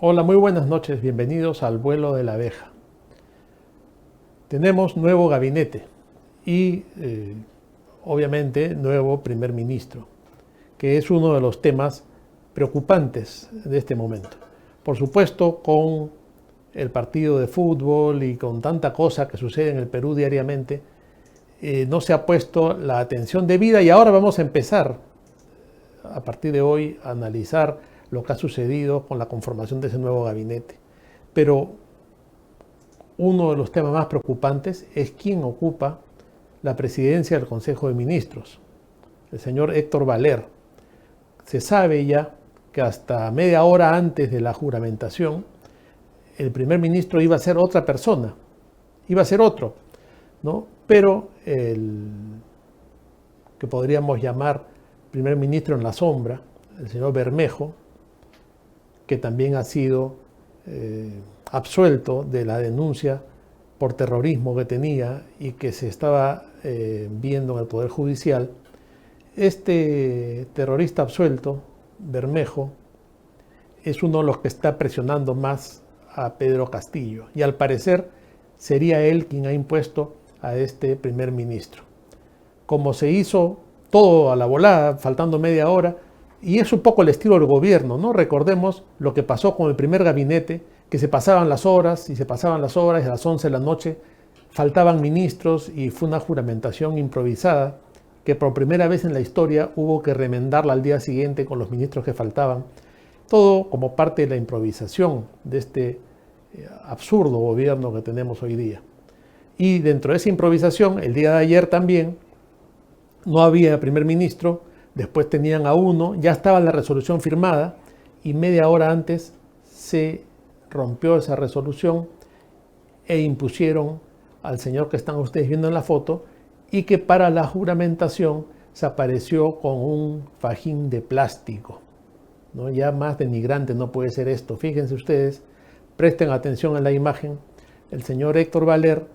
Hola, muy buenas noches, bienvenidos al vuelo de la abeja. Tenemos nuevo gabinete y obviamente nuevo primer ministro, que es uno de los temas preocupantes de este momento. Por supuesto, con el partido de fútbol y con tanta cosa que sucede en el Perú diariamente, no se ha puesto la atención debida y ahora vamos a empezar a partir de hoy a analizar lo que ha sucedido con la conformación de ese nuevo gabinete. Pero uno de los temas más preocupantes es quién ocupa la presidencia del Consejo de Ministros, el señor Héctor Valer. Se sabe ya que hasta media hora antes de la juramentación, el primer ministro iba a ser otra persona, iba a ser otro, ¿no? Pero el que podríamos llamar primer ministro en la sombra, el señor Bermejo, que también ha sido absuelto de la denuncia por terrorismo que tenía y que se estaba viendo en el Poder Judicial. Este terrorista absuelto, Bermejo, es uno de los que está presionando más a Pedro Castillo y al parecer sería él quien ha impuesto a este primer ministro. Como se hizo todo a la volada, faltando media hora, y es un poco el estilo del gobierno, ¿no? Recordemos lo que pasó con el primer gabinete, que se pasaban las horas y a las 11 de la noche faltaban ministros y fue una juramentación improvisada que por primera vez en la historia hubo que remendarla al día siguiente con los ministros que faltaban. Todo como parte de la improvisación de este absurdo gobierno que tenemos hoy día. Y dentro de esa improvisación, el día de ayer también, no había primer ministro. Después tenían a uno, ya estaba la resolución firmada y media hora antes se rompió esa resolución e impusieron al señor que están ustedes viendo en la foto y que para la juramentación se apareció con un fajín de plástico, ¿no? Ya más denigrante no puede ser esto. Fíjense ustedes, presten atención a la imagen. El señor Héctor Valer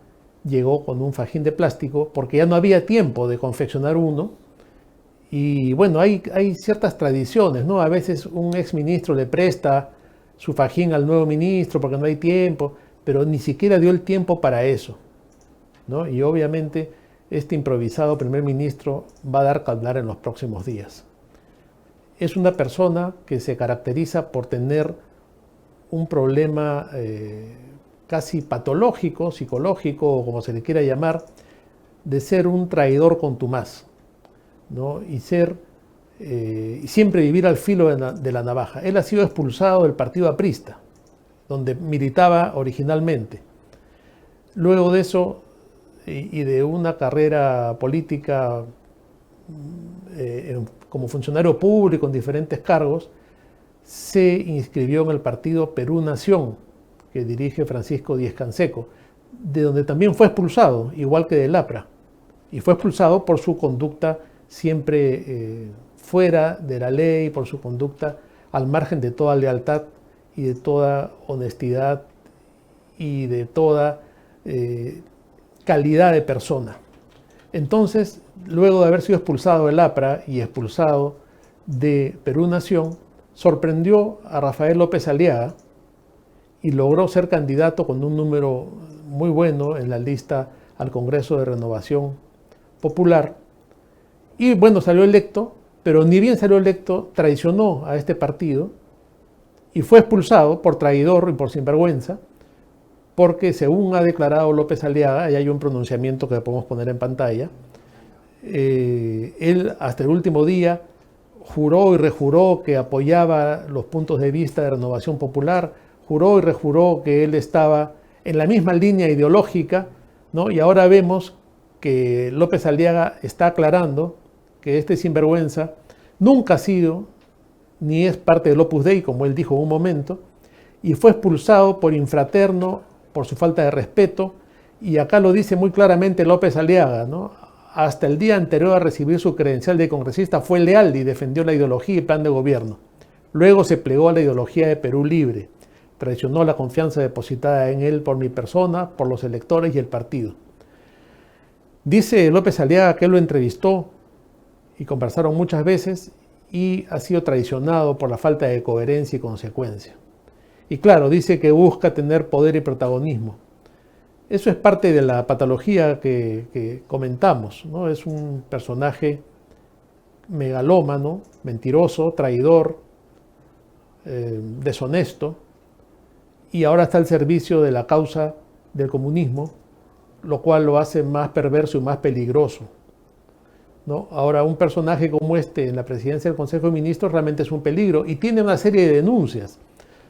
llegó con un fajín de plástico porque ya no había tiempo de confeccionar uno. Y bueno, hay ciertas tradiciones, ¿no? A veces un exministro le presta su fajín al nuevo ministro porque no hay tiempo, pero ni siquiera dio el tiempo para eso, ¿no? Y obviamente este improvisado primer ministro va a dar que hablar en los próximos días. Es una persona que se caracteriza por tener un problema casi patológico, psicológico, o como se le quiera llamar, de ser un traidor contumaz, ¿no? Y siempre vivir al filo de la navaja. Él ha sido expulsado del partido aprista, donde militaba originalmente. Luego de eso y de una carrera política como funcionario público en diferentes cargos, se inscribió en el partido Perú Nación, que dirige Francisco Díez-Canseco, de donde también fue expulsado, igual que del APRA, y fue expulsado por su conducta siempre fuera de la ley, por su conducta al margen de toda lealtad y de toda honestidad y de toda calidad de persona. Entonces, luego de haber sido expulsado del APRA y expulsado de Perú Nación, sorprendió a Rafael López Aliaga y logró ser candidato con un número muy bueno en la lista al Congreso de Renovación Popular. Y bueno, salió electo, pero ni bien salió electo, traicionó a este partido y fue expulsado por traidor y por sinvergüenza, porque según ha declarado López Aliaga, y hay un pronunciamiento que podemos poner en pantalla, él hasta el último día juró y rejuró que apoyaba los puntos de vista de Renovación Popular, juró y rejuró que él estaba en la misma línea ideológica, ¿no? Y ahora vemos que López Aliaga está aclarando que este sinvergüenza nunca ha sido ni es parte del Opus Dei, como él dijo en un momento, y fue expulsado por infraterno, por su falta de respeto, y acá lo dice muy claramente López Aliaga, ¿no? Hasta el día anterior a recibir su credencial de congresista fue leal y defendió la ideología y plan de gobierno. Luego se plegó a la ideología de Perú Libre, traicionó la confianza depositada en él por mi persona, por los electores y el partido. Dice López Aliaga que él lo entrevistó y conversaron muchas veces y ha sido traicionado por la falta de coherencia y consecuencia. Y claro, dice que busca tener poder y protagonismo. Eso es parte de la patología que comentamos, ¿no? Es un personaje megalómano, mentiroso, traidor, deshonesto, y ahora está al servicio de la causa del comunismo, lo cual lo hace más perverso y más peligroso, ¿no? Ahora, un personaje como este en la presidencia del Consejo de Ministros realmente es un peligro y tiene una serie de denuncias,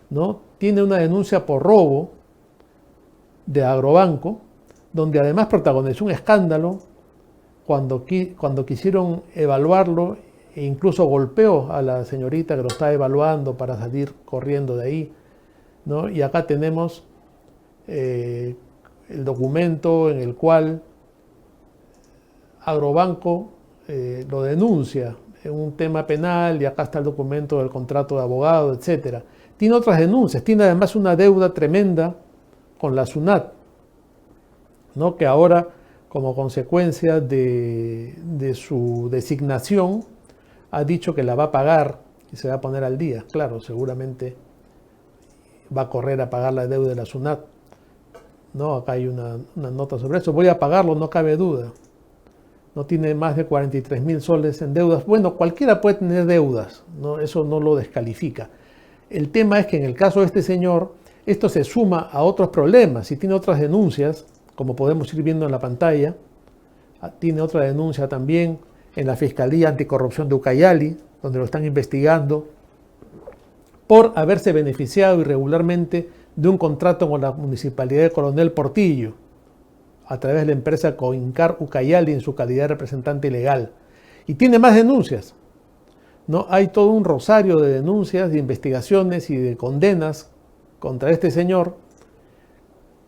¿no? Tiene una denuncia por robo de Agrobanco, donde además protagonizó un escándalo cuando quisieron evaluarlo e incluso golpeó a la señorita que lo estaba evaluando para salir corriendo de ahí, ¿no? Y acá tenemos el documento en el cual Agrobanco lo denuncia en un tema penal, y acá está el documento del contrato de abogado, etc. Tiene otras denuncias, tiene además una deuda tremenda con la SUNAT, ¿no? Que ahora, como consecuencia de su designación, ha dicho que la va a pagar y se va a poner al día. Claro, seguramente va a correr a pagar la deuda de la SUNAT, ¿no? Acá hay una nota sobre eso. Voy a pagarlo, no cabe duda. No tiene más de 43.000 soles en deudas. Bueno, cualquiera puede tener deudas, ¿no? Eso no lo descalifica. El tema es que en el caso de este señor, esto se suma a otros problemas y tiene otras denuncias, como podemos ir viendo en la pantalla. Tiene otra denuncia también en la Fiscalía Anticorrupción de Ucayali, donde lo están investigando por haberse beneficiado irregularmente de un contrato con la Municipalidad de Coronel Portillo, a través de la empresa Coincar Ucayali en su calidad de representante legal. Y tiene más denuncias, ¿no? Hay todo un rosario de denuncias, de investigaciones y de condenas contra este señor,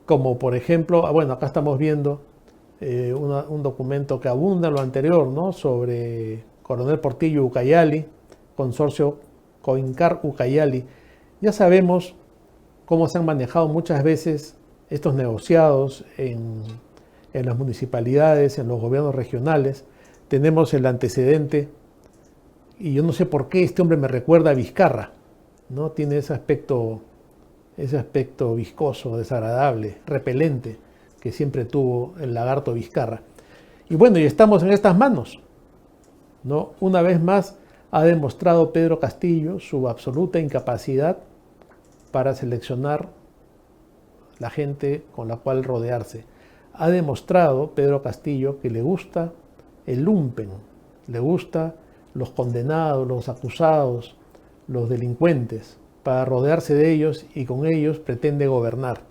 como por ejemplo, bueno, acá estamos viendo un documento que abunda en lo anterior, ¿no? Sobre Coronel Portillo Ucayali, consorcio Coincar Ucayali. Ya sabemos cómo se han manejado muchas veces estos negociados en las municipalidades, en los gobiernos regionales. Tenemos el antecedente, y yo no sé por qué este hombre me recuerda a Vizcarra, ¿no? Tiene ese aspecto viscoso, desagradable, repelente, que siempre tuvo el lagarto Vizcarra. Y bueno, y estamos en estas manos, ¿no? Una vez más ha demostrado Pedro Castillo su absoluta incapacidad para seleccionar la gente con la cual rodearse. Ha demostrado Pedro Castillo que le gusta el lumpen, le gusta los condenados, los acusados, los delincuentes, para rodearse de ellos, y con ellos pretende gobernar.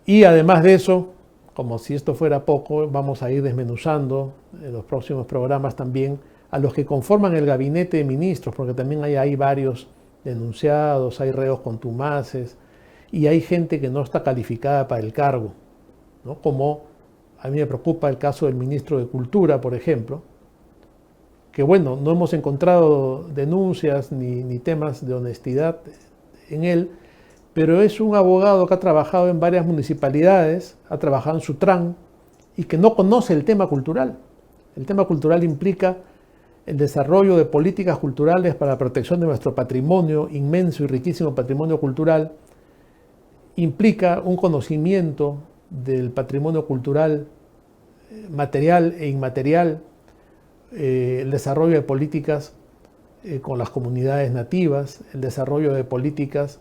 Y además de eso, como si esto fuera poco, vamos a ir desmenuzando en los próximos programas también a los que conforman el gabinete de ministros, porque también hay varios denunciados, hay reos contumaces y hay gente que no está calificada para el cargo, ¿no? Como a mí me preocupa el caso del ministro de Cultura, por ejemplo, que bueno, no hemos encontrado denuncias ni temas de honestidad en él, pero es un abogado que ha trabajado en varias municipalidades, ha trabajado en Sutran y que no conoce el tema cultural. El tema cultural implica el desarrollo de políticas culturales para la protección de nuestro patrimonio, inmenso y riquísimo patrimonio cultural. Implica un conocimiento del patrimonio cultural material e inmaterial, el desarrollo de políticas con las comunidades nativas, el desarrollo de políticas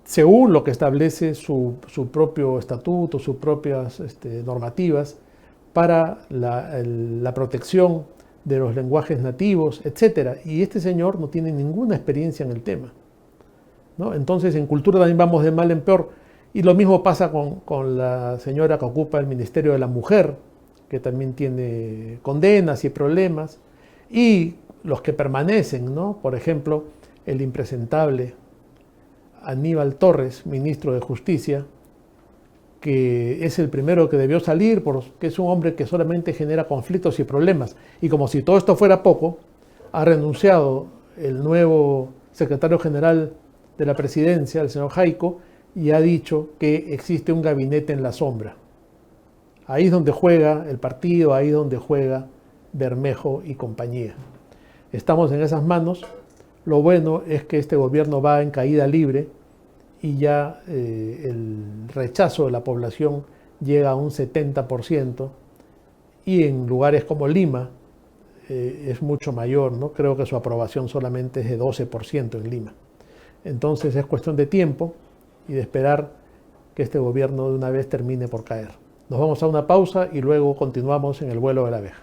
según lo que establece su propio estatuto, sus propias normativas para la protección de los lenguajes nativos, etc. Y este señor no tiene ninguna experiencia en el tema, ¿no? Entonces en cultura también vamos de mal en peor. Y lo mismo pasa con la señora que ocupa el Ministerio de la Mujer, que también tiene condenas y problemas. Y los que permanecen, ¿no? Por ejemplo, el impresentable Aníbal Torres, ministro de Justicia, que es el primero que debió salir porque es un hombre que solamente genera conflictos y problemas. Y como si todo esto fuera poco, ha renunciado el nuevo secretario general de la presidencia, el señor Jaico, y ha dicho que existe un gabinete en la sombra. Ahí es donde juega el partido, ahí es donde juega Bermejo y compañía. Estamos en esas manos. Lo bueno es que este gobierno va en caída libre y ya el rechazo de la población llega a un 70%, y en lugares como Lima es mucho mayor, ¿no? Creo que su aprobación solamente es de 12% en Lima. Entonces es cuestión de tiempo y de esperar que este gobierno de una vez termine por caer. Nos vamos a una pausa y luego continuamos en el vuelo de la abeja.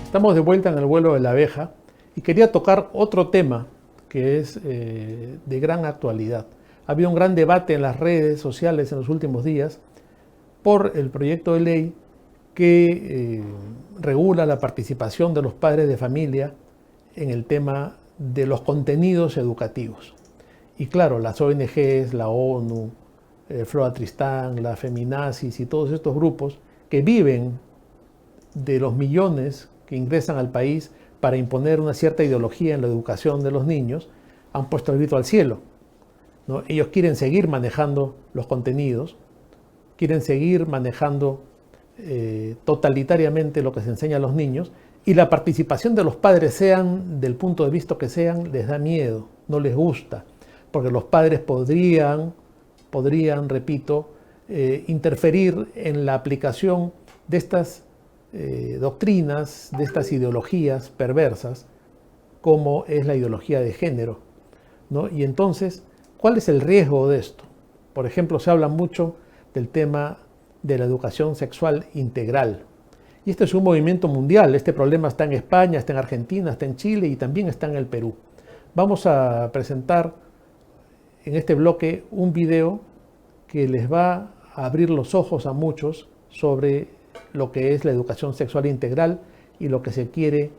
Estamos de vuelta en el vuelo de la abeja y quería tocar otro tema que es de gran actualidad. Ha habido un gran debate en las redes sociales en los últimos días por el proyecto de ley que regula la participación de los padres de familia en el tema de los contenidos educativos. Y claro, las ONGs, la ONU, Flora Tristán, la Feminazis y todos estos grupos que viven de los millones que ingresan al país para imponer una cierta ideología en la educación de los niños, han puesto el grito al cielo, ¿no? Ellos quieren seguir manejando los contenidos, quieren seguir manejando totalitariamente lo que se enseña a los niños, y la participación de los padres, sean del punto de vista que sean, les da miedo, no les gusta, porque los padres podrían, repito, interferir en la aplicación de estas doctrinas, de estas ideologías perversas, como es la ideología de género, ¿no? Y entonces, ¿cuál es el riesgo de esto? Por ejemplo, se habla mucho del tema de la educación sexual integral. Y este es un movimiento mundial. Este problema está en España, está en Argentina, está en Chile y también está en el Perú. Vamos a presentar en este bloque un video que les va a abrir los ojos a muchos sobre lo que es la educación sexual integral y lo que se quiere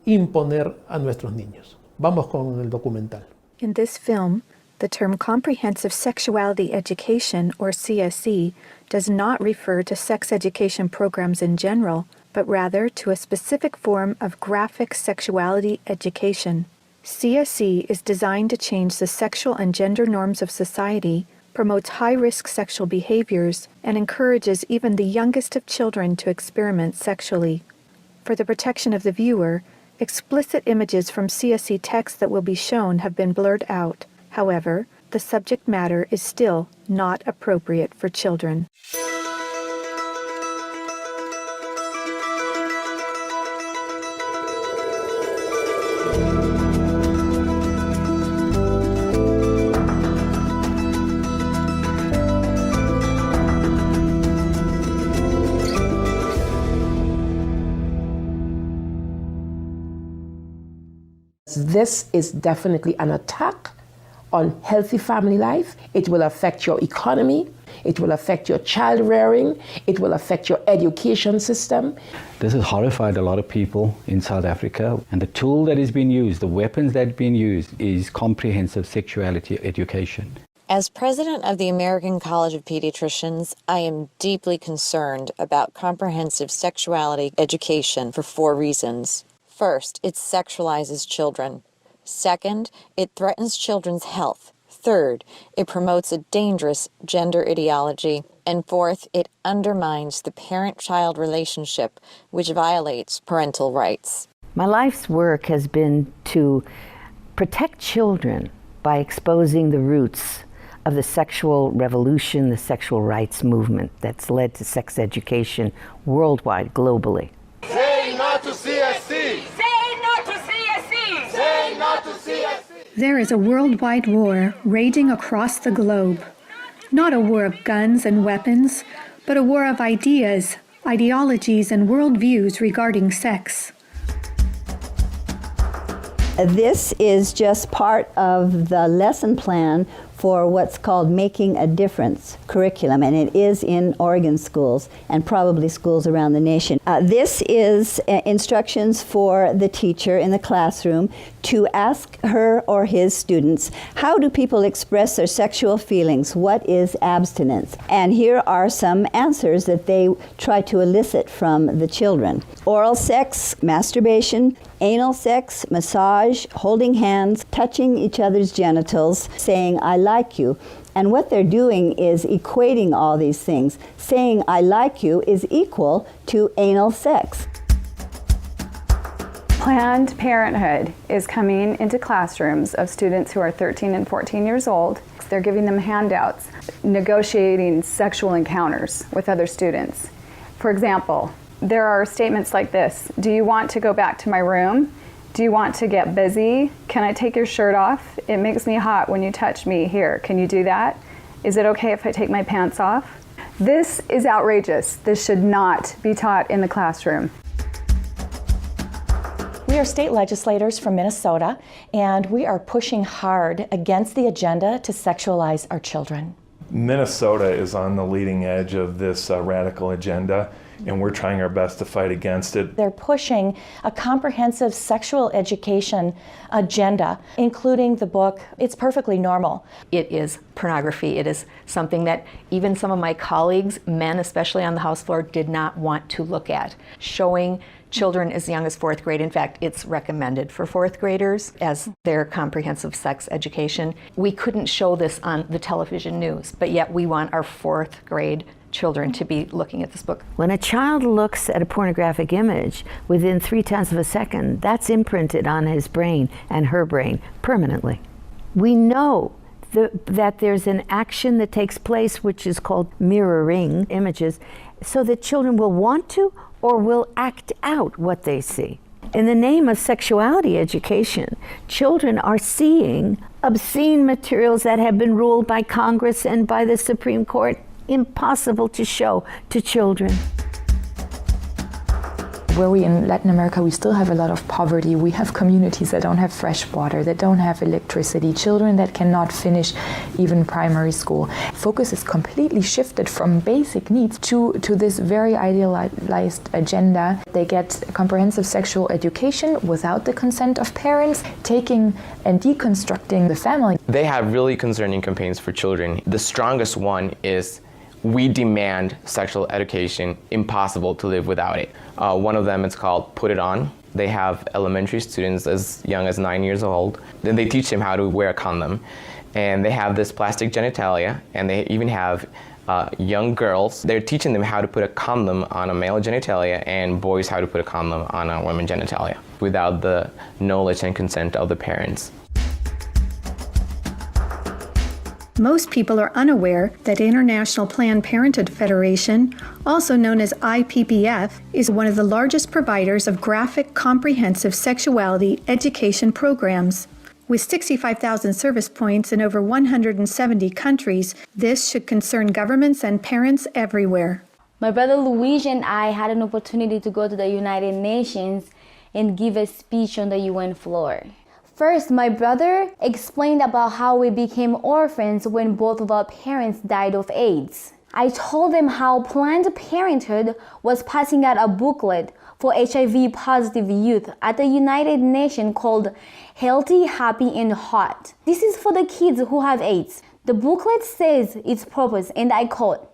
imponer a nuestros niños. Vamos con el documental. In this film, the term Comprehensive Sexuality Education, or CSE, does not refer to sex education programs in general, but rather to a specific form of graphic sexuality education. CSE is designed to change the sexual and gender norms of society, promotes high-risk sexual behaviors, and encourages even the youngest of children to experiment sexually. For the protection of the viewer, explicit images from CSE texts that will be shown have been blurred out. However, the subject matter is still not appropriate for children. This is definitely an attack on healthy family life. It will affect your economy. It will affect your child rearing. It will affect your education system. This has horrified a lot of people in South Africa. And the tool that is being used, the weapons that are being used, is comprehensive sexuality education. As president of the American College of Pediatricians, I am deeply concerned about comprehensive sexuality education for 4 reasons. First, it sexualizes children. Second, it threatens children's health. Third, it promotes a dangerous gender ideology. And fourth, it undermines the parent-child relationship, which violates parental rights. My life's work has been to protect children by exposing the roots of the sexual revolution, the sexual rights movement that's led to sex education worldwide, globally. Say not to CSC! Say not to CSC! Say not to CSC! There is a worldwide war raging across the globe. Not a war of guns and weapons, but a war of ideas, ideologies, and worldviews regarding sex. This is just part of the lesson plan for what's called Making a Difference curriculum, and it is in Oregon schools and probably schools around the nation. This is instructions for the teacher in the classroom to ask her or his students, how do people express their sexual feelings? What is abstinence? And here are some answers that they try to elicit from the children. Oral sex, masturbation, anal sex, massage, holding hands, touching each other's genitals, saying, I like you. And what they're doing is equating all these things. Saying, I like you is equal to anal sex. Planned Parenthood is coming into classrooms of students who are 13 and 14 years old. They're giving them handouts, negotiating sexual encounters with other students. For example, there are statements like this: do you want to go back to my room? Do you want to get busy? Can I take your shirt off? It makes me hot when you touch me. Here, can you do that? Is it okay if I take my pants off? This is outrageous. This should not be taught in the classroom. We are state legislators from Minnesota, and we are pushing hard against the agenda to sexualize our children. Minnesota is on the leading edge of this radical agenda, and we're trying our best to fight against it. They're pushing a comprehensive sexual education agenda, including the book, It's Perfectly Normal. It is pornography. It is something that even some of my colleagues, men especially on the House floor, did not want to look at. Showing children as young as 4th grade. In fact, it's recommended for 4th graders as their comprehensive sex education. We couldn't show this on the television news, but yet we want our 4th grade children to be looking at this book. When a child looks at a pornographic image, within 0.3 of a second, that's imprinted on his brain and her brain permanently. We know that there's an action that takes place which is called mirroring images, so that children will want to or will act out what they see. In the name of sexuality education, children are seeing obscene materials that have been ruled by Congress and by the Supreme Court impossible to show to children. Where we in Latin America, we still have a lot of poverty. We have communities that don't have fresh water, that don't have electricity, children that cannot finish even primary school. Focus is completely shifted from basic needs to this very idealized agenda. They get comprehensive sexual education without the consent of parents, taking and deconstructing the family. They have really concerning campaigns for children. The strongest one is we demand sexual education, impossible to live without it. One of them is called Put It On. They have elementary students as young as 9 years old. Then they teach them how to wear a condom. And they have this plastic genitalia, and they even have young girls. They're teaching them how to put a condom on a male genitalia and boys how to put a condom on a woman's genitalia without the knowledge and consent of the parents. Most people are unaware that International Planned Parenthood Federation, also known as IPPF, is one of the largest providers of graphic, comprehensive sexuality education programs. With 65,000 service points in over 170 countries, this should concern governments and parents everywhere. My brother Luigi and I had an opportunity to go to the United Nations and give a speech on the UN floor. First, my brother explained about how we became orphans when both of our parents died of AIDS. I told him how Planned Parenthood was passing out a booklet for HIV-positive youth at the United Nations called Healthy, Happy, and Hot. This is for the kids who have AIDS. The booklet says its purpose, and I quote,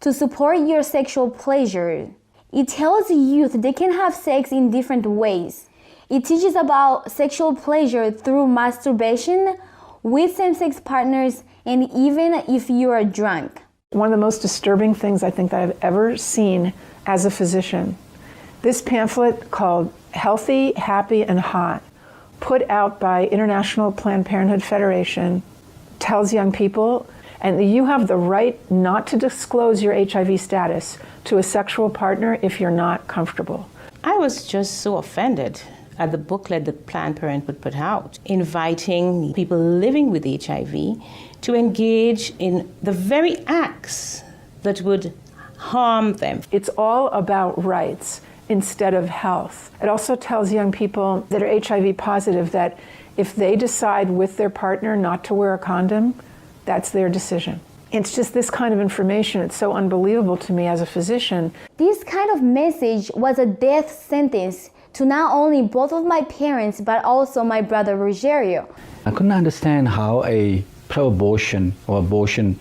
to support your sexual pleasure. It tells youth they can have sex in different ways. It teaches about sexual pleasure through masturbation, with same-sex partners, and even if you are drunk. One of the most disturbing things I think that I've ever seen as a physician, this pamphlet called Healthy, Happy, and Hot, put out by International Planned Parenthood Federation, tells young people, and you have the right not to disclose your HIV status to a sexual partner if you're not comfortable. I was just so offended at the booklet that Planned Parenthood put out, inviting people living with HIV to engage in the very acts that would harm them. It's all about rights instead of health. It also tells young people that are HIV positive that if they decide with their partner not to wear a condom, That's their decision. It's just this kind of information, it's so unbelievable to me as a physician. This kind of message was a death sentence to not only both of my parents, but also my brother Rogerio. I couldn't understand how a pro-abortion or abortion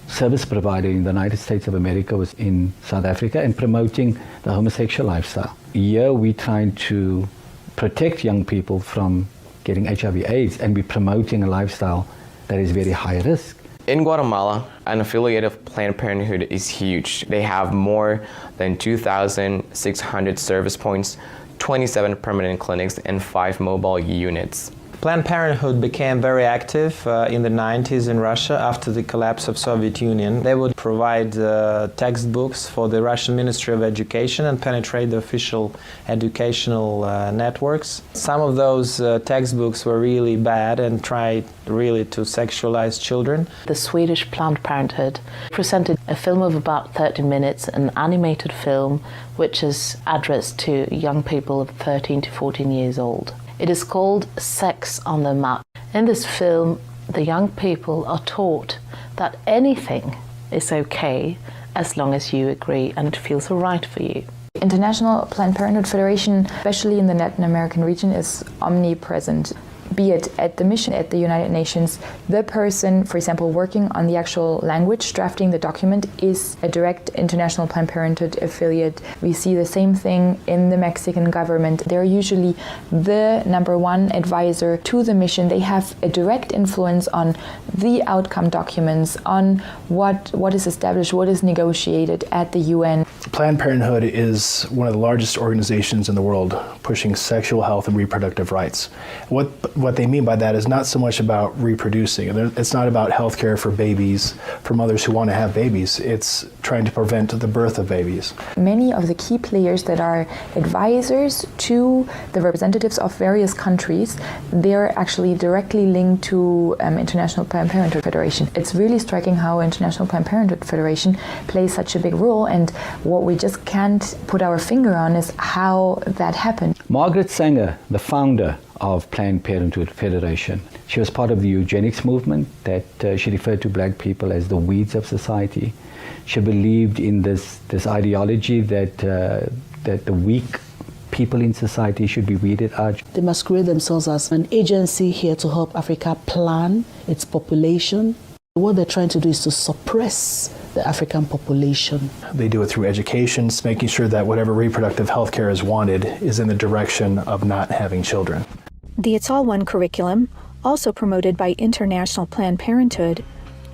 service provider in the United States of America was in South Africa and promoting the homosexual lifestyle. Here we're trying to protect young people from getting HIV/AIDS, and we're promoting a lifestyle that is very high risk. In Guatemala, an affiliate of Planned Parenthood is huge. They have more than 2,600 service points, 27 permanent clinics, and 5 mobile units. Planned Parenthood became very active in the 90s in Russia after the collapse of Soviet Union. They would provide textbooks for the Russian Ministry of Education and penetrate the official educational networks. Some of those textbooks were really bad and tried really to sexualize children. The Swedish Planned Parenthood presented a film of about 30 minutes, an animated film which is addressed to young people of 13 to 14 years old. It is called Sex on the Map. In this film, the young people are taught that anything is okay as long as you agree and it feels right for you. International Planned Parenthood Federation, especially in the Latin American region, is omnipresent. Be it at the mission at the United Nations, the person, for example, working on the actual language, drafting the document, is a direct International Planned Parenthood affiliate. We see the same thing in the Mexican government. They're usually the #1 advisor to the mission. They have a direct influence on the outcome documents, on what is established, what is negotiated at the UN. Planned Parenthood is one of the largest organizations in the world pushing sexual health and reproductive rights. What they mean by that is not so much about reproducing. It's not about health care for babies, for mothers who want to have babies. It's trying to prevent the birth of babies. Many of the key players that are advisors to the representatives of various countries, they're actually directly linked to International Planned Parenthood Federation. It's really striking how International Planned Parenthood Federation plays such a big role, and what we just can't put our finger on is how that happened. Margaret Sanger, the founder of Planned Parenthood Federation. She was part of the eugenics movement that she referred to black people as the weeds of society. She believed in this ideology that the weak people in society should be weeded out. They masquerade themselves as an agency here to help Africa plan its population. What they're trying to do is to suppress the African population. They do it through education, making sure that whatever reproductive health care is wanted is in the direction of not having children. The It's All One curriculum, also promoted by International Planned Parenthood,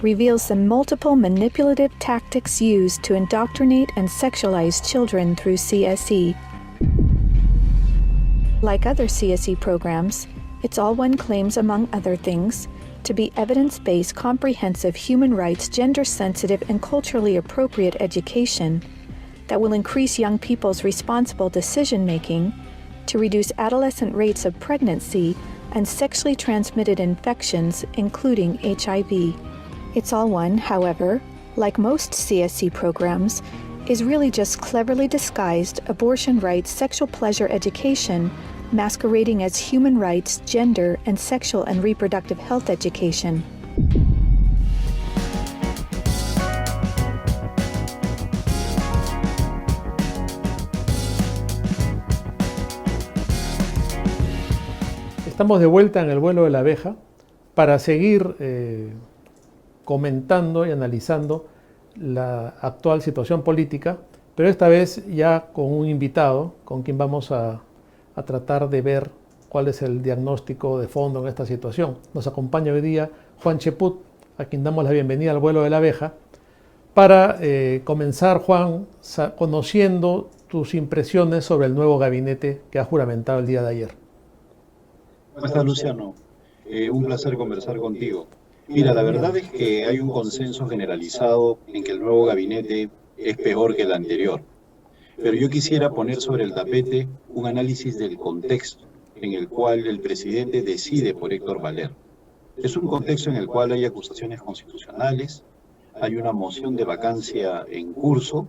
reveals the multiple manipulative tactics used to indoctrinate and sexualize children through CSE. Like other CSE programs, It's All One claims, among other things, to be evidence-based, comprehensive, human rights, gender-sensitive, and culturally appropriate education that will increase young people's responsible decision-making, to reduce adolescent rates of pregnancy and sexually transmitted infections, including HIV. It's All One, however, like most CSE programs, is really just cleverly disguised abortion rights, sexual pleasure education, masquerading as human rights, gender, and sexual and reproductive health education. Estamos de vuelta en el vuelo de la abeja para seguir comentando y analizando la actual situación política, pero esta vez ya con un invitado con quien vamos a tratar de ver cuál es el diagnóstico de fondo en esta situación. Nos acompaña hoy día Juan Cheput, a quien damos la bienvenida al vuelo de la abeja, para comenzar, Juan, conociendo tus impresiones sobre el nuevo gabinete que ha juramentado el día de ayer. ¿Cómo estás, Luciano? Un placer conversar contigo. Mira, la verdad es que hay un consenso generalizado en que el nuevo gabinete es peor que el anterior. Pero yo quisiera poner sobre el tapete un análisis del contexto en el cual el presidente decide por Héctor Valer. Es un contexto en el cual hay acusaciones constitucionales, hay una moción de vacancia en curso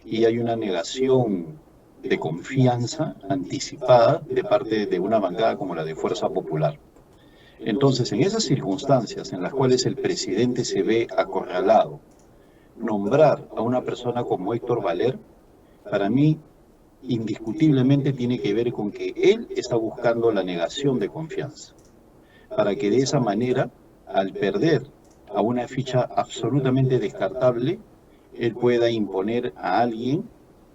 y hay una negación de confianza anticipada de parte de una bancada como la de Fuerza Popular. Entonces, en esas circunstancias en las cuales el presidente se ve acorralado, nombrar a una persona como Héctor Valer, para mí, indiscutiblemente tiene que ver con que él está buscando la negación de confianza, para que de esa manera, al perder a una ficha absolutamente descartable, él pueda imponer a alguien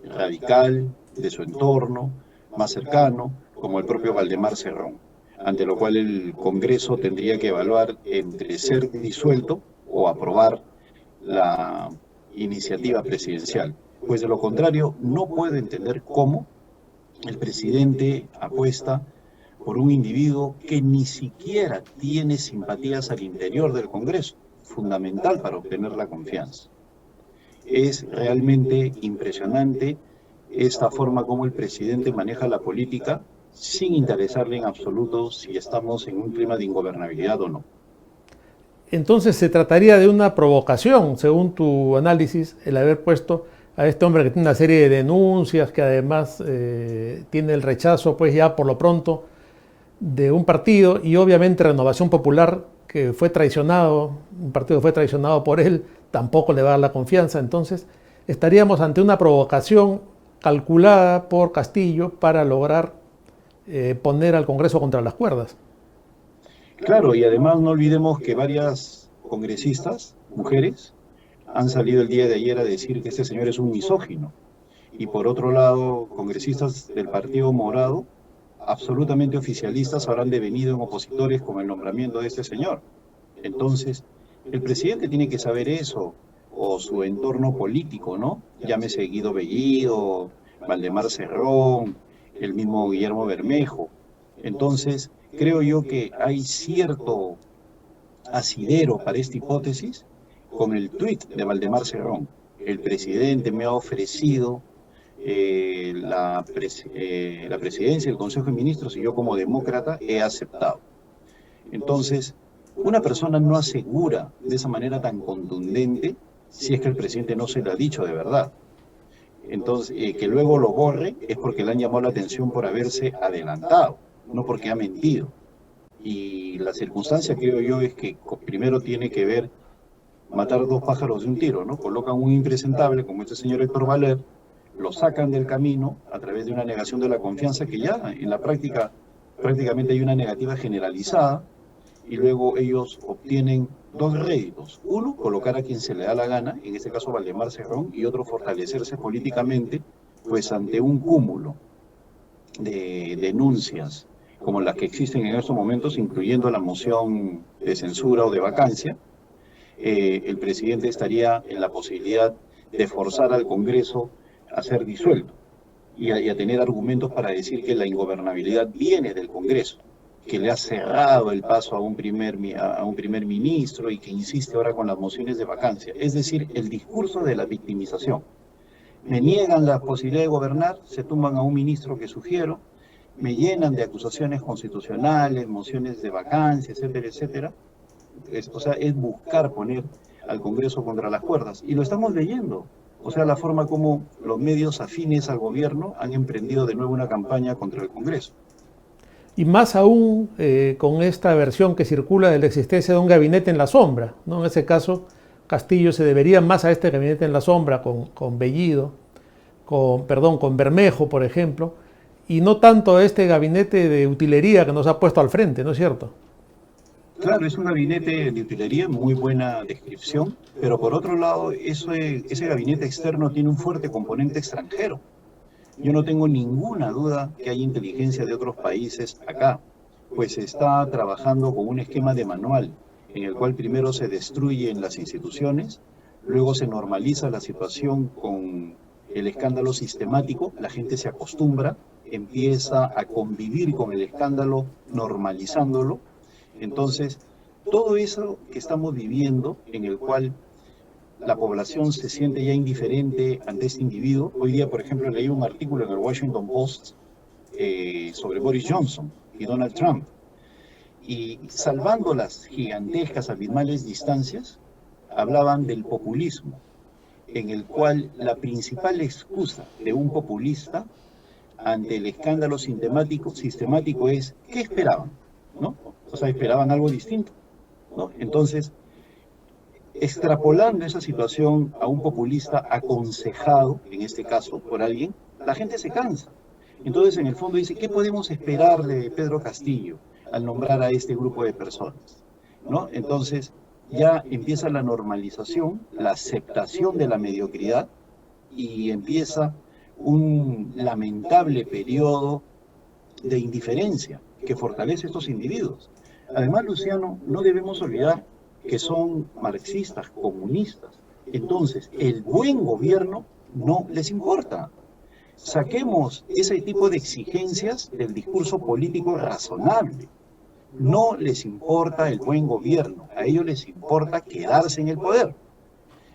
radical, de su entorno, más cercano, como el propio Valdemar Cerrón, ante lo cual el Congreso tendría que evaluar entre ser disuelto o aprobar la iniciativa presidencial. Pues de lo contrario, no puedo entender cómo el presidente apuesta por un individuo que ni siquiera tiene simpatías al interior del Congreso, fundamental para obtener la confianza. Es realmente impresionante esta forma como el presidente maneja la política sin interesarle en absoluto si estamos en un clima de ingobernabilidad o no. Entonces se trataría de una provocación, según tu análisis, el haber puesto a este hombre que tiene una serie de denuncias, que además tiene el rechazo, pues ya por lo pronto, de un partido, y obviamente Renovación Popular, que fue traicionado, un partido que fue traicionado por él, tampoco le va a dar la confianza. Entonces estaríamos ante una provocación calculada por Castillo para lograr poner al Congreso contra las cuerdas. Claro, y además no olvidemos que varias congresistas, mujeres, han salido el día de ayer a decir que este señor es un misógino. Y por otro lado, congresistas del Partido Morado, absolutamente oficialistas, habrán devenido en opositores con el nombramiento de este señor. Entonces, el presidente tiene que saber eso, o su entorno político, ¿no? Llámese Guido Bellido, Valdemar Cerrón, el mismo Guillermo Bermejo. Entonces, creo yo que hay cierto asidero para esta hipótesis con el tuit de Valdemar Cerrón. El presidente me ha ofrecido la presidencia del Consejo de Ministros y yo como demócrata he aceptado. Entonces, una persona no asegura de esa manera tan contundente si es que el presidente no se lo ha dicho de verdad. Entonces, que luego lo borre es porque le han llamado la atención por haberse adelantado, no porque ha mentido. Y la circunstancia, creo yo, es que primero tiene que ver matar dos pájaros de un tiro, ¿no? Colocan un impresentable como este señor Héctor Valer, lo sacan del camino a través de una negación de la confianza que ya en la práctica prácticamente hay una negativa generalizada, y luego ellos obtienen dos réditos. Uno, colocar a quien se le da la gana, en este caso Valdemar Cerrón, y otro, fortalecerse políticamente, pues ante un cúmulo de denuncias como las que existen en estos momentos, incluyendo la moción de censura o de vacancia. El presidente estaría en la posibilidad de forzar al Congreso a ser disuelto y a tener argumentos para decir que la ingobernabilidad viene del Congreso, que le ha cerrado el paso a un primer ministro y que insiste ahora con las mociones de vacancia. Es decir, el discurso de la victimización. Me niegan la posibilidad de gobernar, se tumban a un ministro que sugiero, me llenan de acusaciones constitucionales, mociones de vacancia, etcétera, etcétera. O sea, es buscar poner al Congreso contra las cuerdas. Y lo estamos leyendo. O sea, la forma como los medios afines al gobierno han emprendido de nuevo una campaña contra el Congreso. Y más aún con esta versión que circula de la existencia de un gabinete en la sombra, ¿no? En ese caso, Castillo se debería más a este gabinete en la sombra con Bellido, con Bermejo, por ejemplo, y no tanto a este gabinete de utilería que nos ha puesto al frente, ¿no es cierto? Claro, es un gabinete de utilería, muy buena descripción, pero por otro lado, ese gabinete externo tiene un fuerte componente extranjero. Yo no tengo ninguna duda que hay inteligencia de otros países acá, pues se está trabajando con un esquema de manual, en el cual primero se destruyen las instituciones, luego se normaliza la situación con el escándalo sistemático, la gente se acostumbra, empieza a convivir con el escándalo normalizándolo. Entonces, todo eso que estamos viviendo, en el cual la población se siente ya indiferente ante este individuo. Hoy día, por ejemplo, leí un artículo en el Washington Post sobre Boris Johnson y Donald Trump. Y salvando las gigantescas, abismales distancias, hablaban del populismo, en el cual la principal excusa de un populista ante el escándalo sistemático es, ¿qué esperaban? ¿No? O sea, esperaban algo distinto, ¿no? Entonces, extrapolando esa situación a un populista aconsejado, en este caso por alguien, la gente se cansa. Entonces, en el fondo dice, ¿qué podemos esperar de Pedro Castillo al nombrar a este grupo de personas? ¿No? Entonces, ya empieza la normalización, la aceptación de la mediocridad y empieza un lamentable periodo de indiferencia que fortalece a estos individuos. Además, Luciano, no debemos olvidar que son marxistas, comunistas. Entonces, el buen gobierno no les importa. Saquemos ese tipo de exigencias del discurso político razonable. No les importa el buen gobierno, a ellos les importa quedarse en el poder.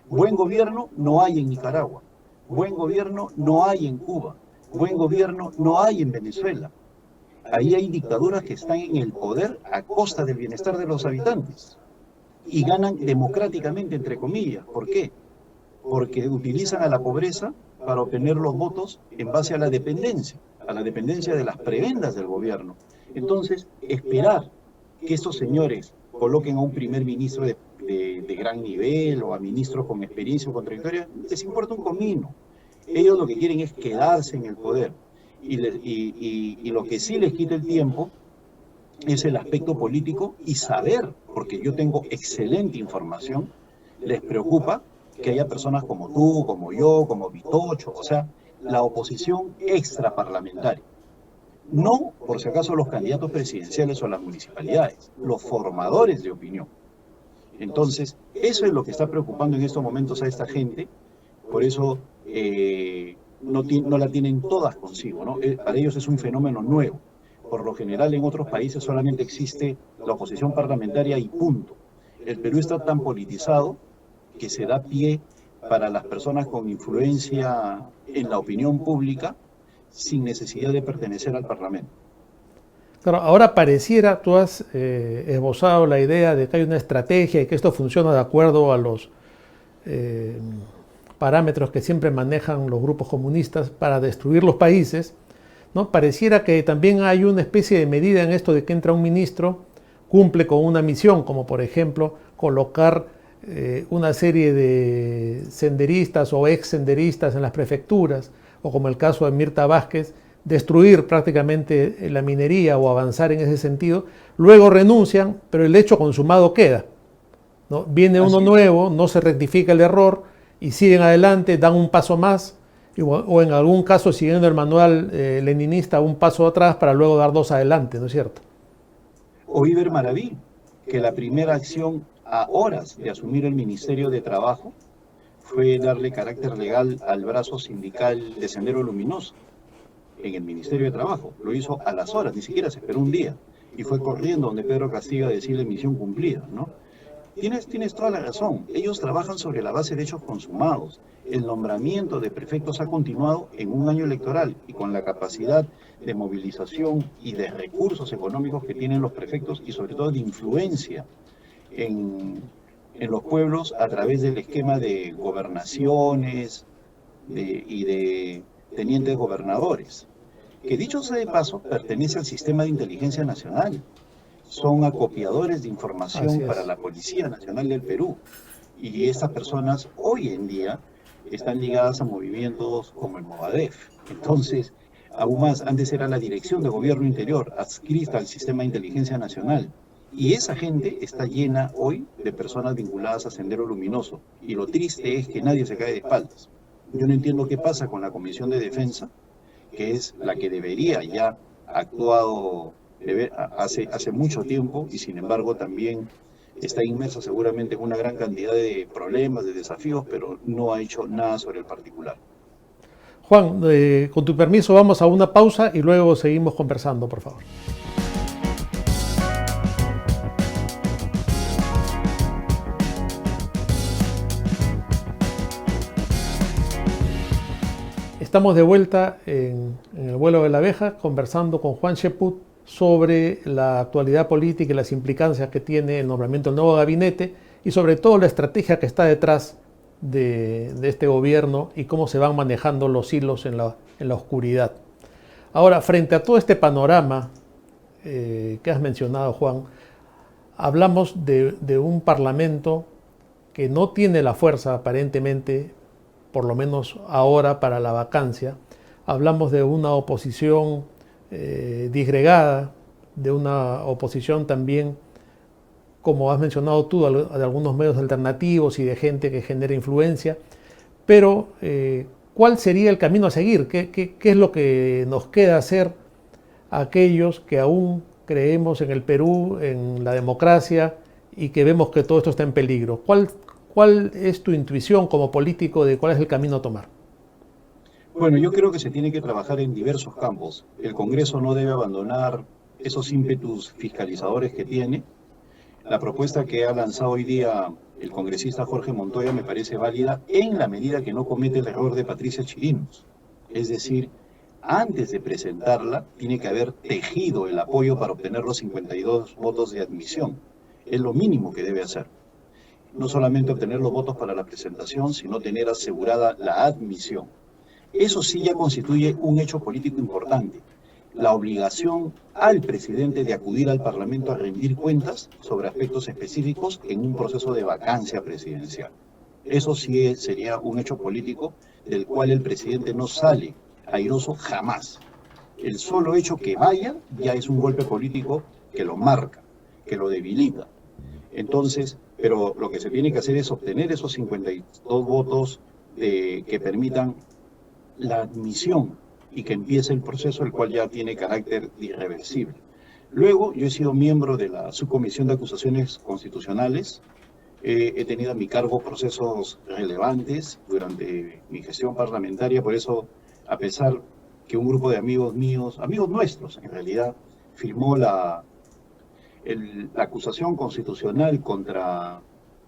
Buen gobierno no hay en Nicaragua, buen gobierno no hay en Cuba, buen gobierno no hay en Venezuela. Ahí hay dictaduras que están en el poder a costa del bienestar de los habitantes y ganan democráticamente, entre comillas. ¿Por qué? Porque utilizan a la pobreza para obtener los votos en base a la dependencia de las prebendas del gobierno. Entonces, esperar que estos señores coloquen a un primer ministro de gran nivel o a ministros con experiencia o con trayectoria, les importa un comino. Ellos lo que quieren es quedarse en el poder. Y lo que sí les quita el tiempo es el aspecto político y saber, porque yo tengo excelente información, les preocupa que haya personas como tú, como yo, como Vitocho, o sea, la oposición extraparlamentaria. No, por si acaso, los candidatos presidenciales o las municipalidades, los formadores de opinión. Entonces, eso es lo que está preocupando en estos momentos a esta gente, por eso no la tienen todas consigo, ¿no? Para ellos es un fenómeno nuevo. Por lo general, en otros países solamente existe la oposición parlamentaria y punto. El Perú está tan politizado que se da pie para las personas con influencia en la opinión pública sin necesidad de pertenecer al Parlamento. Claro, ahora pareciera, tú has esbozado la idea de que hay una estrategia y que esto funciona de acuerdo a los parámetros que siempre manejan los grupos comunistas para destruir los países, ¿no? Pareciera que también hay una especie de medida en esto de que entra un ministro, cumple con una misión, como por ejemplo colocar una serie de senderistas o ex senderistas en las prefecturas, o como el caso de Mirta Vázquez, destruir prácticamente la minería o avanzar en ese sentido, luego renuncian, pero el hecho consumado queda, ¿no? Viene uno nuevo, no se rectifica el error y siguen adelante, dan un paso más, o en algún caso, siguiendo el manual leninista, un paso atrás para luego dar dos adelante, ¿no es cierto? O Iber Maraví, que la primera acción a horas de asumir el Ministerio de Trabajo fue darle carácter legal al brazo sindical de Sendero Luminoso en el Ministerio de Trabajo. Lo hizo a las horas, ni siquiera se esperó un día. Y fue corriendo donde Pedro Castillo a decirle misión cumplida, ¿no? Tienes toda la razón. Ellos trabajan sobre la base de hechos consumados. El nombramiento de prefectos ha continuado en un año electoral y con la capacidad de movilización y de recursos económicos que tienen los prefectos y sobre todo de influencia en los pueblos a través del esquema de gobernaciones y de tenientes gobernadores, que dicho sea de paso, pertenece al sistema de inteligencia nacional. Son acopiadores de información para la Policía Nacional del Perú. Y estas personas hoy en día están ligadas a movimientos como el Movadef. Entonces, aún más, antes era la Dirección de Gobierno Interior, adscrita al sistema de inteligencia nacional. Y esa gente está llena hoy de personas vinculadas a Sendero Luminoso. Y lo triste es que nadie se cae de espaldas. Yo no entiendo qué pasa con la Comisión de Defensa, que es la que debería ya actuado hace mucho tiempo y sin embargo también está inmersa seguramente en una gran cantidad de problemas, de desafíos, pero no ha hecho nada sobre el particular. Juan, con tu permiso vamos a una pausa y luego seguimos conversando, por favor. Estamos de vuelta en el vuelo de la abeja conversando con Juan Cheput sobre la actualidad política y las implicancias que tiene el nombramiento del nuevo gabinete y sobre todo la estrategia que está detrás de este gobierno y cómo se van manejando los hilos en la oscuridad. Ahora, frente a todo este panorama que has mencionado, Juan, hablamos de un parlamento que no tiene la fuerza aparentemente, por lo menos ahora, para la vacancia. Hablamos de una oposición disgregada, de una oposición también, como has mencionado tú, de algunos medios alternativos y de gente que genera influencia. Pero, ¿cuál sería el camino a seguir? ¿Qué es lo que nos queda hacer a aquellos que aún creemos en el Perú, en la democracia, y que vemos que todo esto está en peligro? ¿Cuál es tu intuición como político de cuál es el camino a tomar? Bueno, yo creo que se tiene que trabajar en diversos campos. El Congreso no debe abandonar esos ímpetus fiscalizadores que tiene. La propuesta que ha lanzado hoy día el congresista Jorge Montoya me parece válida en la medida que no comete el error de Patricia Chirinos. Es decir, antes de presentarla, tiene que haber tejido el apoyo para obtener los 52 votos de admisión. Es lo mínimo que debe hacer. No solamente obtener los votos para la presentación, sino tener asegurada la admisión. Eso sí ya constituye un hecho político importante. La obligación al presidente de acudir al Parlamento a rendir cuentas sobre aspectos específicos en un proceso de vacancia presidencial. Eso sí sería un hecho político del cual el presidente no sale airoso jamás. El solo hecho que vaya ya es un golpe político que lo marca, que lo debilita. Entonces, pero lo que se tiene que hacer es obtener esos 52 votos que permitan la admisión y que empiece el proceso, el cual ya tiene carácter irreversible. Luego, yo he sido miembro de la Subcomisión de Acusaciones Constitucionales. He tenido a mi cargo procesos relevantes durante mi gestión parlamentaria, por eso, a pesar que un grupo de amigos míos, amigos nuestros en realidad, firmó la acusación constitucional contra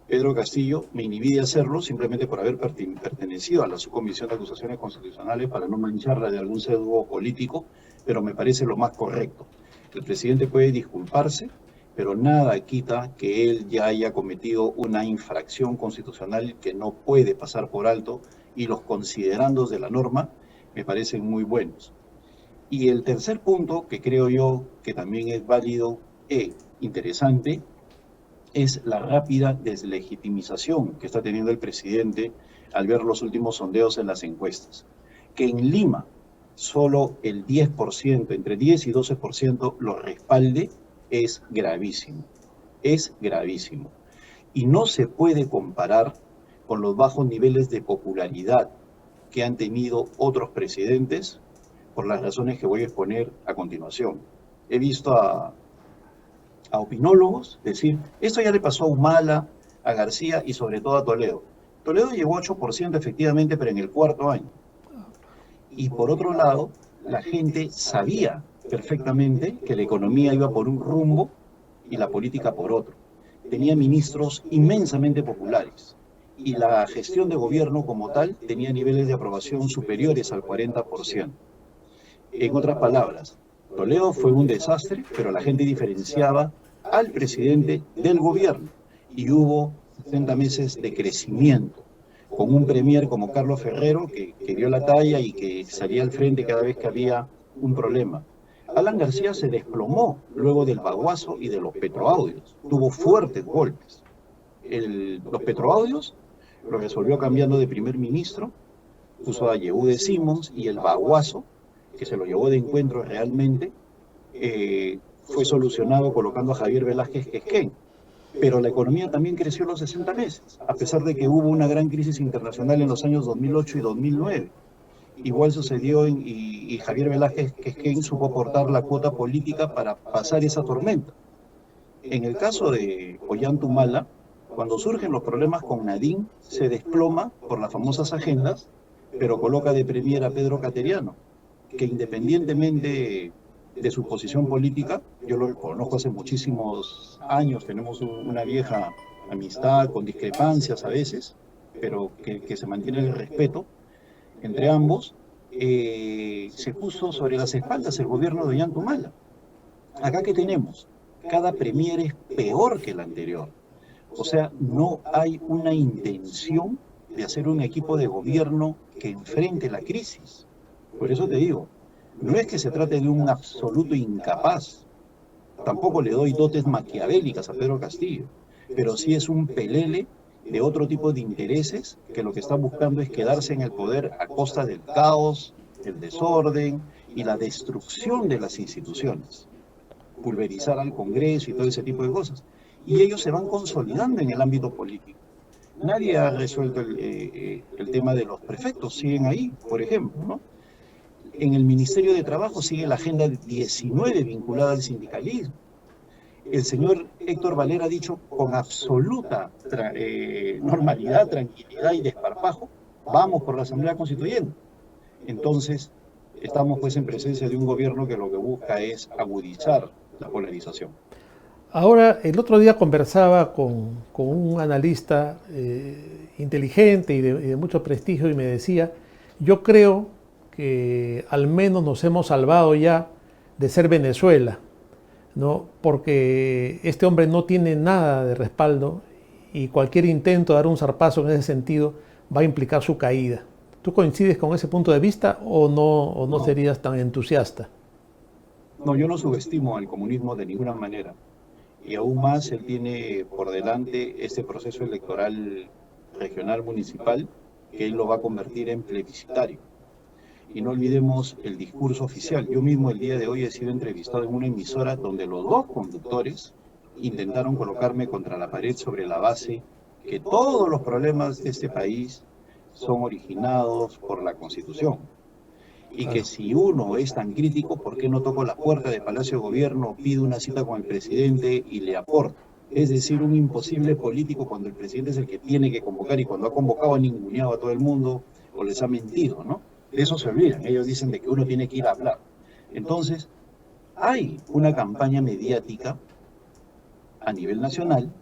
Pedro Castillo, me inhibí de hacerlo simplemente por haber pertenecido a la Subcomisión de Acusaciones Constitucionales para no mancharla de algún sesgo político, pero me parece lo más correcto. El presidente puede disculparse, pero nada quita que él ya haya cometido una infracción constitucional que no puede pasar por alto, y los considerandos de la norma me parecen muy buenos. Y el tercer punto, que creo yo que también es válido e interesante, es la rápida deslegitimización que está teniendo el presidente al ver los últimos sondeos en las encuestas. Que en Lima solo el 10%, entre 10 y 12% lo respalde, es gravísimo. Es gravísimo. Y no se puede comparar con los bajos niveles de popularidad que han tenido otros presidentes por las razones que voy a exponer a continuación. He visto a opinólogos decir, esto ya le pasó a Humala, a García y sobre todo a Toledo. Toledo llegó a 8% efectivamente, pero en el cuarto año. Y por otro lado, la gente sabía perfectamente que la economía iba por un rumbo y la política por otro. Tenía ministros inmensamente populares y la gestión de gobierno como tal tenía niveles de aprobación superiores al 40%. En otras palabras, Toledo fue un desastre, pero la gente diferenciaba al presidente del gobierno y hubo 60 meses de crecimiento, con un premier como Carlos Ferrero que dio la talla y que salía al frente cada vez que había un problema. Alan García se desplomó luego del baguazo y de los petroaudios, tuvo fuertes golpes. Los petroaudios lo resolvió cambiando de primer ministro, puso a Yehude Simons, y el baguazo, que se lo llevó de encuentro realmente, fue solucionado colocando a Javier Velázquez Quesquén. Pero la economía también creció los 60 meses, a pesar de que hubo una gran crisis internacional en los años 2008 y 2009. Igual sucedió y Javier Velázquez Quesquén supo aportar la cuota política para pasar esa tormenta. En el caso de Ollanta Humala, cuando surgen los problemas con Nadine, se desploma por las famosas agendas, pero coloca de premier a Pedro Cateriano, que independientemente de su posición política, yo lo conozco hace muchísimos años, tenemos una vieja amistad con discrepancias a veces, pero que se mantiene el respeto entre ambos, se puso sobre las espaldas el gobierno de Ollanta Humala. Acá que tenemos, cada premier es peor que el anterior. O sea, no hay una intención de hacer un equipo de gobierno que enfrente la crisis. Por eso te digo, no es que se trate de un absoluto incapaz, Tampoco le doy dotes maquiavélicas a Pedro Castillo, pero sí es un pelele de otro tipo de intereses que lo que están buscando es quedarse en el poder a costa del caos, el desorden y la destrucción de las instituciones, pulverizar al Congreso y todo ese tipo de cosas. Y ellos se van consolidando en el ámbito político. Nadie ha resuelto el tema de los prefectos, siguen ahí, por ejemplo, ¿no? En el Ministerio de Trabajo sigue la Agenda 19 vinculada al sindicalismo. El señor Héctor Valera ha dicho con absoluta normalidad, tranquilidad y desparpajo, vamos por la Asamblea Constituyente. Entonces, estamos pues en presencia de un gobierno que lo que busca es agudizar la polarización. Ahora, el otro día conversaba con un analista inteligente y de mucho prestigio y me decía, yo creo que al menos nos hemos salvado ya de ser Venezuela, ¿no? Porque este hombre no tiene nada de respaldo y cualquier intento de dar un zarpazo en ese sentido va a implicar su caída. ¿Tú coincides con ese punto de vista o no serías tan entusiasta? No, yo no subestimo al comunismo de ninguna manera. Y aún más, él tiene por delante este proceso electoral regional municipal que él lo va a convertir en plebiscitario. Y no olvidemos el discurso oficial. Yo mismo el día de hoy he sido entrevistado en una emisora donde los dos conductores intentaron colocarme contra la pared sobre la base que todos los problemas de este país son originados por la Constitución. Y que si uno es tan crítico, ¿por qué no toco la puerta de Palacio de Gobierno, pide una cita con el presidente y le aporta? Es decir, un imposible político cuando el presidente es el que tiene que convocar y cuando ha convocado ha ninguneado a todo el mundo o les ha mentido, ¿no? De eso se olvidan, ellos dicen de que uno tiene que ir a hablar. Entonces, hay una campaña mediática a nivel nacional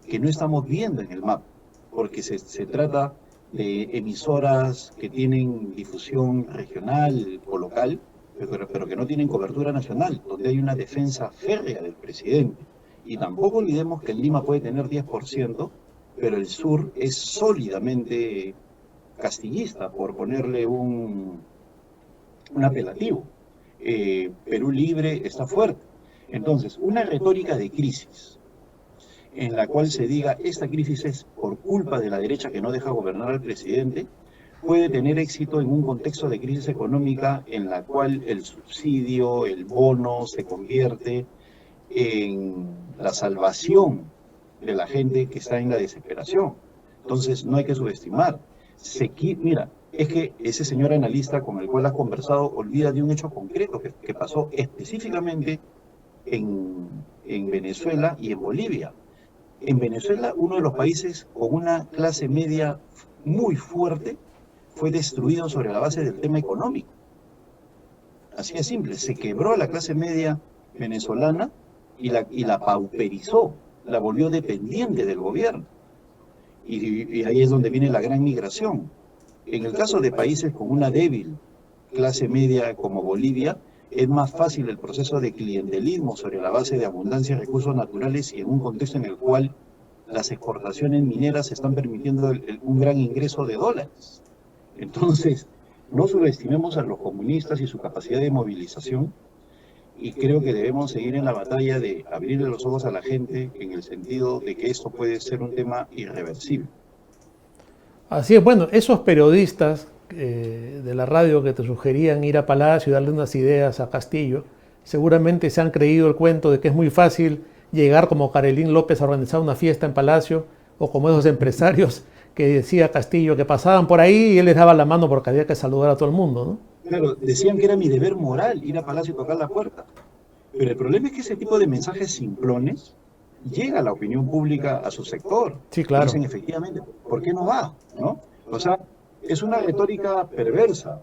que no estamos viendo en el mapa, porque se trata de emisoras que tienen difusión regional o local, pero que no tienen cobertura nacional, donde hay una defensa férrea del presidente. Y tampoco olvidemos que en Lima puede tener 10%, pero el sur es sólidamente castillista, por ponerle un apelativo. Perú Libre está fuerte. Entonces, una retórica de crisis, en la cual se diga esta crisis es por culpa de la derecha que no deja gobernar al presidente, puede tener éxito en un contexto de crisis económica en la cual el subsidio, el bono se convierte en la salvación de la gente que está en la desesperación. Entonces no hay que subestimar. Mira, es que ese señor analista con el cual has conversado olvida de un hecho concreto que pasó específicamente en Venezuela y en Bolivia. En Venezuela, uno de los países con una clase media muy fuerte fue destruido sobre la base del tema económico. Así de simple, se quebró la clase media venezolana y la pauperizó, la volvió dependiente del gobierno. Y ahí es donde viene la gran migración. En el caso de países con una débil clase media como Bolivia, es más fácil el proceso de clientelismo sobre la base de abundancia de recursos naturales y en un contexto en el cual las exportaciones mineras están permitiendo un gran ingreso de dólares. Entonces, no subestimemos a los comunistas y su capacidad de movilización, y creo que debemos seguir en la batalla de abrirle los ojos a la gente en el sentido de que esto puede ser un tema irreversible. Así es, bueno, esos periodistas de la radio que te sugerían ir a Palacio y darle unas ideas a Castillo, seguramente se han creído el cuento de que es muy fácil llegar como Carolín López a organizar una fiesta en Palacio, o como esos empresarios que decía Castillo que pasaban por ahí y él les daba la mano porque había que saludar a todo el mundo, ¿no? Claro, decían que era mi deber moral ir a Palacio y tocar la puerta. Pero el problema es que ese tipo de mensajes simplones llega a la opinión pública, a su sector. Sí, claro. Dicen efectivamente, ¿por qué no va? ¿No? O sea, es una retórica perversa.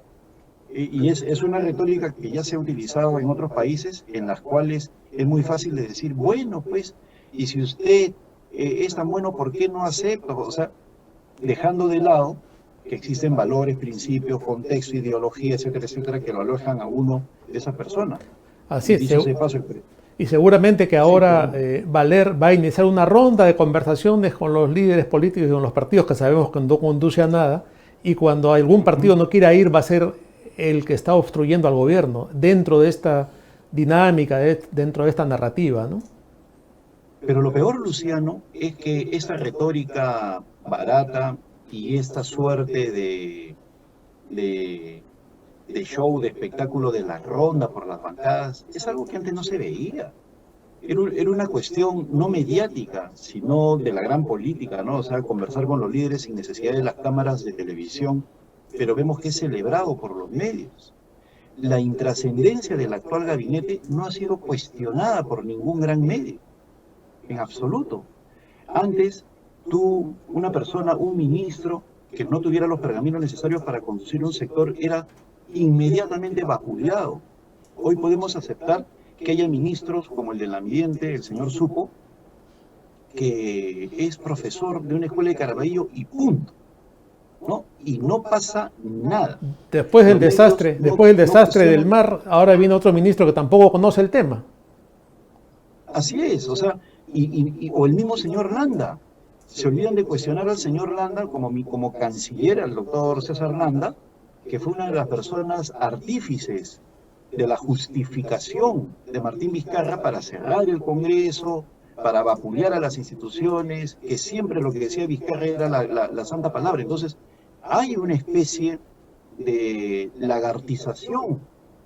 Y es una retórica que ya se ha utilizado en otros países en las cuales es muy fácil de decir, bueno, pues, y si usted es tan bueno, ¿por qué no acepta? O sea, dejando de lado que existen valores, principios, contexto, ideología, etcétera, etcétera, que lo alojan a uno de esas personas. Así es. Paso, y seguramente que ahora Valer va a iniciar una ronda de conversaciones con los líderes políticos y con los partidos que sabemos que no conduce a nada, y cuando algún partido no quiera ir va a ser el que está obstruyendo al gobierno dentro de esta dinámica dentro de esta narrativa, ¿no? Pero lo peor, Luciano, es que esta retórica barata y esta suerte de show, de espectáculo de la ronda por las bancadas, es algo que antes no se veía. Era una cuestión no mediática, sino de la gran política, ¿no? O sea, conversar con los líderes sin necesidad de las cámaras de televisión, pero vemos que es celebrado por los medios. La intrascendencia del actual gabinete no ha sido cuestionada por ningún gran medio, en absoluto. Antes, una persona, un ministro, que no tuviera los pergaminos necesarios para conducir un sector, era inmediatamente vapuleado. Hoy podemos aceptar que haya ministros como el del ambiente, el señor Supo, que es profesor de una escuela de Caraballo y punto, ¿no? Y no pasa nada. Después del desastre del mar, ahora viene otro ministro que tampoco conoce el tema. Así es, o sea, o el mismo señor Landa. Se olvidan de cuestionar al señor Landa como canciller, al doctor César Landa, que fue una de las personas artífices de la justificación de Martín Vizcarra para cerrar el Congreso, para vapulear a las instituciones, que siempre lo que decía Vizcarra era la santa palabra. Entonces, hay una especie de lagartización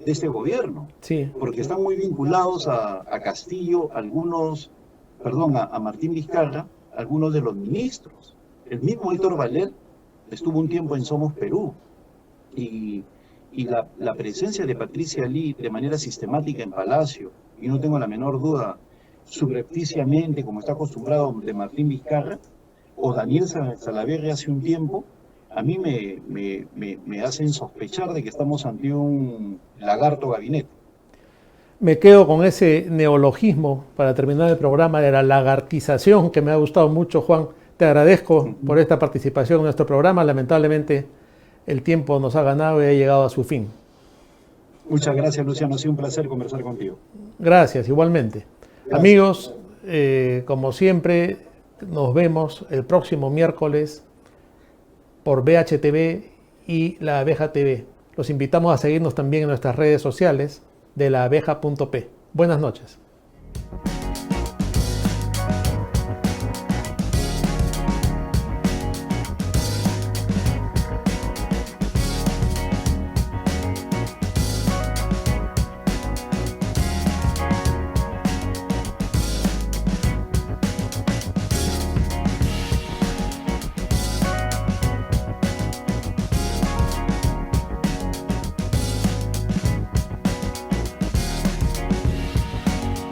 de este gobierno, sí, porque están muy vinculados a Castillo, a Martín Vizcarra, algunos de los ministros. El mismo Héctor Valer estuvo un tiempo en Somos Perú, y la presencia de Patricia Lee de manera sistemática en Palacio, y no tengo la menor duda, subrepticiamente, como está acostumbrado de Martín Vizcarra, o Daniel Salaverry hace un tiempo, a mí me hacen sospechar de que estamos ante un lagarto gabinete. Me quedo con ese neologismo para terminar el programa de la lagartización, que me ha gustado mucho, Juan. Te agradezco por esta participación en nuestro programa. Lamentablemente el tiempo nos ha ganado y ha llegado a su fin. Muchas gracias, Luciano. Ha sido un placer conversar contigo. Gracias, igualmente. Gracias. Amigos, como siempre, nos vemos el próximo miércoles por BHTV y La Abeja TV. Los invitamos a seguirnos también en nuestras redes sociales de laabeja.p. Buenas noches.